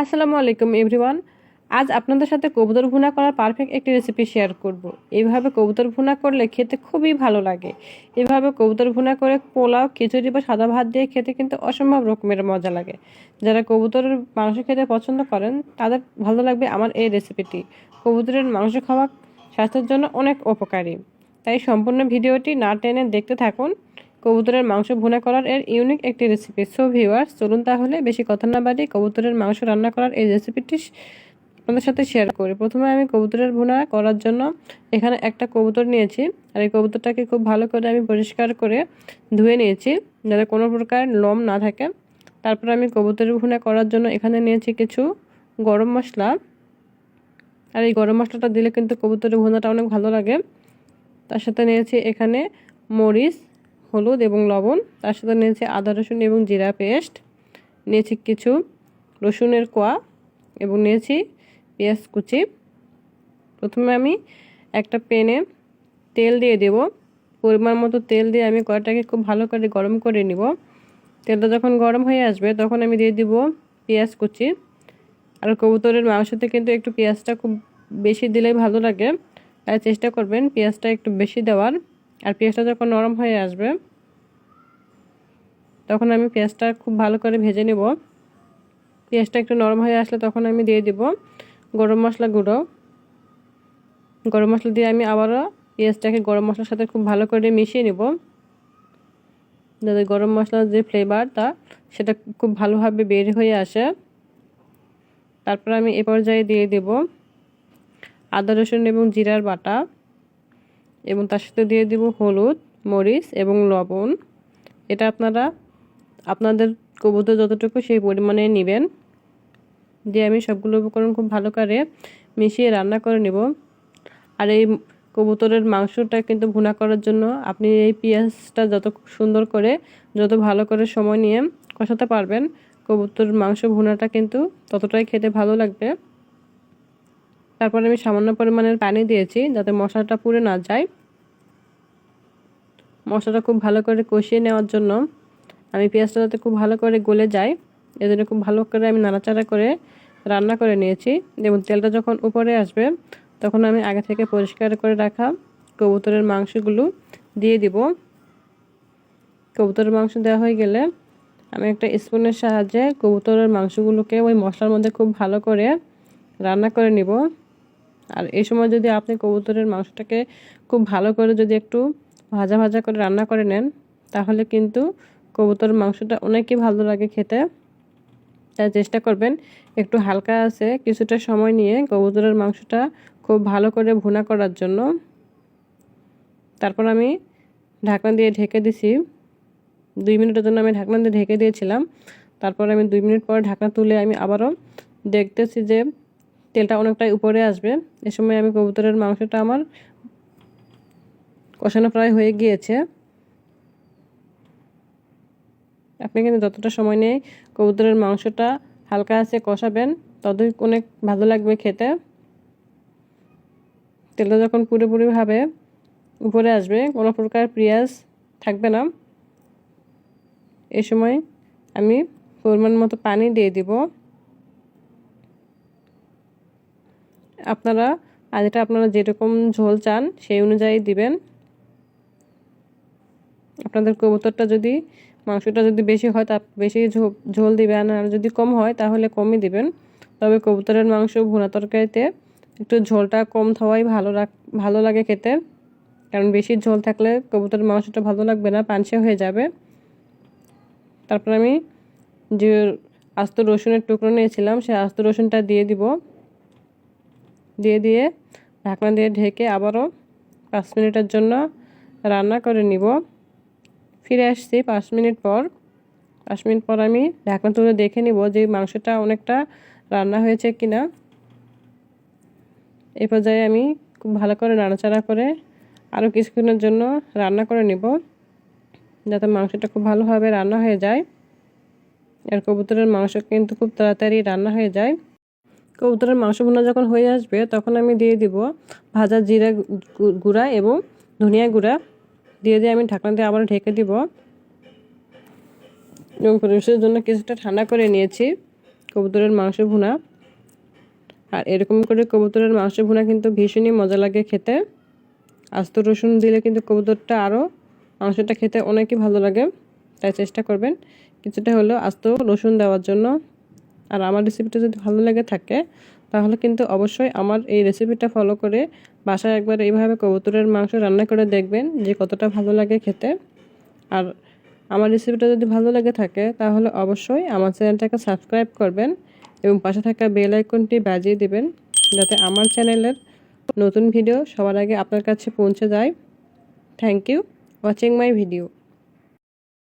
আসসালামু আলাইকুম এভরিওয়ান। আজ আপনাদের সাথে কবুতর ভুনা করার পারফেক্ট একটি রেসিপি শেয়ার করব। এইভাবে কবুতর ভুনা করলে খেতে খুবই ভালো লাগে। এভাবে কবুতর ভুনা করে পোলাও, খিচুড়ি বা সাদা ভাত দিয়ে খেতে কিন্তু অসম্ভব রকমের মজা লাগে। যারা কবুতরের মাংস খেতে পছন্দ করেন তাদের ভালো লাগবে আমার এই রেসিপিটি। কবুতরের মাংস খাওয়া স্বাস্থ্যের জন্য অনেক উপকারী, তাই সম্পূর্ণ ভিডিওটি না টেনে দেখতে থাকুন। কবুতরের মাংস ভুনা করার এর ইউনিক একটি রেসিপি। সো ভিউয়ার্স, চলুন তাহলে বেশি কথা না বাড়িয়ে কবুতরের মাংস রান্না করার এই রেসিপিটি আপনাদের সাথে শেয়ার করি। প্রথমে আমি কবুতরের ভুনা করার জন্য এখানে একটা কবুতর নিয়েছি, আর এই কবুতরটাকে খুব ভালো করে আমি পরিষ্কার করে ধুয়ে নিয়েছি যাতে কোনো প্রকার লোম না থাকে। তারপর আমি কবুতরের ভুনা করার জন্য এখানে নিয়েছি কিছু গরম মশলা, আর এই গরম মশলাটা দিলে কিন্তু কবুতরের ভুনাটা অনেক ভালো লাগে। তার সাথে নিয়েছি এখানে মরিচ, হলুদ এবং লবণ। তার সাথে নিয়েছি আদা রসুন এবং জিরা পেস্ট, নিয়েছি কিছু রসুনের কোয়া এবং নিয়েছি পেঁয়াজ কুচি। প্রথমে আমি একটা প্যানে তেল দিয়ে দেব। পরিমাণ মতো তেল দিয়ে আমি কড়াইটাকে খুব ভালো করে গরম করে নিব। তেলটা যখন গরম হয়ে আসবে তখন আমি দিয়ে দিব পেঁয়াজ কুচি। আর কবুতরের মাংসতে কিন্তু একটু পেঁয়াজটা খুব বেশি দিলেই ভালো লাগে, তাই চেষ্টা করবেন পেঁয়াজটা একটু বেশি দেওয়ার। আর পেঁয়াজটা যখন নরম হয়ে আসবে তখন আমি পেঁয়াজটা খুব ভালো করে ভেজে নেব। পেঁয়াজটা একটু নরম হয়ে আসলে তখন আমি দিয়ে দিব গরম মশলা গুঁড়ো। গরম মশলা দিয়ে আমি আবারও পেঁয়াজটাকে গরম মশলার সাথে খুব ভালো করে মিশিয়ে নেব, যাতে গরম মশলার যে ফ্লেভারটা সেটা খুব ভালোভাবে বের হয়ে আসে। তারপর আমি এ পর্যায়ে দিয়ে দেব আদা রসুন এবং জিরার বাটা, এবং তার সাথে দিয়ে দেব হলুদ, মরিচ এবং লবণ। এটা আপনারা আপনাদের কবুতর যতটুকু সেই পরিমাণে নেবেন। দিয়ে আমি সবগুলো উপকরণ খুব ভালো করে মিশিয়ে রান্না করে নেব। আর এই কবুতরের মাংসটা কিন্তু ভুনা করার জন্য আপনি এই পেঁয়াজটা যত সুন্দর করে, যত ভালো করে সময় নিয়ে কষাতে পারবেন, কবুতরের মাংস ভুনাটা কিন্তু ততটাই খেতে ভালো লাগবে। তারপর আমি সামান্য পরিমাণের পানি দিয়েছি যাতে মশলাটা পুড়ে না যায়। মশলাটা খুব ভালো করে কষিয়ে নেওয়ার জন্য আমি পেঁয়াজটা যাতে খুব ভালো করে গলে যায় এজন্য খুব ভালো করে আমি নাড়াচাড়া করে রান্না করে নিয়েছি। এবং তেলটা যখন উপরে আসবে তখন আমি আগে থেকে পরিষ্কার করে রাখা কবুতরের মাংসগুলো দিয়ে দিব। কবুতরের মাংস দেওয়া হয়ে গেলে আমি একটা স্পুনের সাহায্যে কবুতরের মাংসগুলোকে ওই মশলার মধ্যে খুব ভালো করে রান্না করে নিব। আর এই সময় যদি আপনি কবুতরের মাংসটাকে খুব ভালো করে যদি একটু ভাজা ভাজা করে রান্না করে নেন তাহলে কিন্তু কবুতরের মাংসটা অনেকই ভালো লাগে খেতে। তাই চেষ্টা করবেন একটু হালকা আছে কিছুটা সময় নিয়ে কবুতরের মাংসটা খুব ভালো করে ভুনা করার জন্য। তারপর আমি ঢাকনা দিয়ে ঢেকে দিছি। 2 মিনিটের জন্য আমি ঢাকনা দিয়ে ঢেকে দিয়েছিলাম। তারপর আমি 2 মিনিট পর ঢাকনা তুলে আমি আবারও দেখতেছি যে তেলটা অনেকটাই উপরে আসবে। এ সময় আমি কবুতরের মাংসটা আমার কষানো প্রায় হয়ে গিয়েছে। আপনি কিন্তু যতটা সময় নিয়ে কবুতরের মাংসটা হালকা আছে কষাবেন ততই অনেক ভালো লাগবে খেতে। তেলটা যখন পুরোপুরিভাবে উপরে আসবে, কোনো প্রকার পেঁয়াজ থাকবে না, এই সময় আমি পরিমাণ মতো পানি দিয়ে দিব। আপনারা যেরকম ঝোল চান সেই অনুযায়ী দিবেন। আপনাদের কবুতরটা যদি মাংসটা যদি বেশি হয় তা বেশি ঝোল দিবেন, আর যদি কম হয় তাহলে কমই দিবেন। তবে কবুতরের মাংস ভুনা তরকারিতে একটু ঝোলটা কম থাকাই ভালো লাগে খেতে, কারণ বেশি ঝোল থাকলে কবুতরের মাংসটা ভালো লাগবে না, পানসে হয়ে যাবে। তারপর আমি যে আস্ত রসুনের টুকরো নিয়েছিলাম সেই আস্ত রসুনটা দিয়ে দিব। দিয়ে ঢাকনা দিয়ে ঢেকে আবারও 5 মিনিটের জন্য রান্না করে নিব। ফিরে আসছি 5 মিনিট পর। 5 মিনিট পর আমি ঢাকনা তুলে দেখে নিব যে মাংসটা অনেকটা রান্না হয়েছে কিনা। এই পর্যায়ে আমি খুব ভালো করে নাড়াচাড়া করে আরও কিছুক্ষণের জন্য রান্না করে নিব যাতে মাংসটা খুব ভালোভাবে রান্না হয়ে যায়। আর কবুতরের মাংস কিন্তু খুব তাড়াতাড়ি রান্না হয়ে যায়। কবুতরের মাংস ভুনা যখন হয়ে আসবে তখন আমি দিয়ে দিব ভাজা জিরা গুঁড়া এবং ধনিয়া গুঁড়া। দিয়ে আমি ঢাকনা দিয়ে আবার ঢেকে দিব এবং পরিবেশের জন্য কিছুটা ঠান্ডা করে নিয়েছি। কবুতরের মাংস ভুনা। আর এরকম করে কবুতরের মাংস ভুনা কিন্তু ভীষণই মজা লাগে খেতে। আস্ত রসুন দিলে কিন্তু কবুতরটা আরও মাংসটা খেতে অনেকই ভালো লাগে, তাই চেষ্টা করবেন কিছুটা হলেও আস্ত রসুন দেওয়ার জন্য। আর আমার রেসিপিটা যদি ভালো লেগে থাকে তাহলে কিন্তু অবশ্যই আমার এই রেসিপিটা ফলো করে বাসায় একবার এইভাবে কবুতরের মাংস রান্না করে দেখবেন যে কতটা ভালো লাগে খেতে। আর আমার রেসিপিটা যদি ভালো লেগে থাকে তাহলে অবশ্যই আমার চ্যানেলটাকে সাবস্ক্রাইব করবেন এবং পাশে থাকা বেল আইকনটি বাজিয়ে দিবেন যাতে আমার চ্যানেলের নতুন ভিডিও সবার আগে আপনার কাছে পৌঁছে যায়। Thank you watching my video.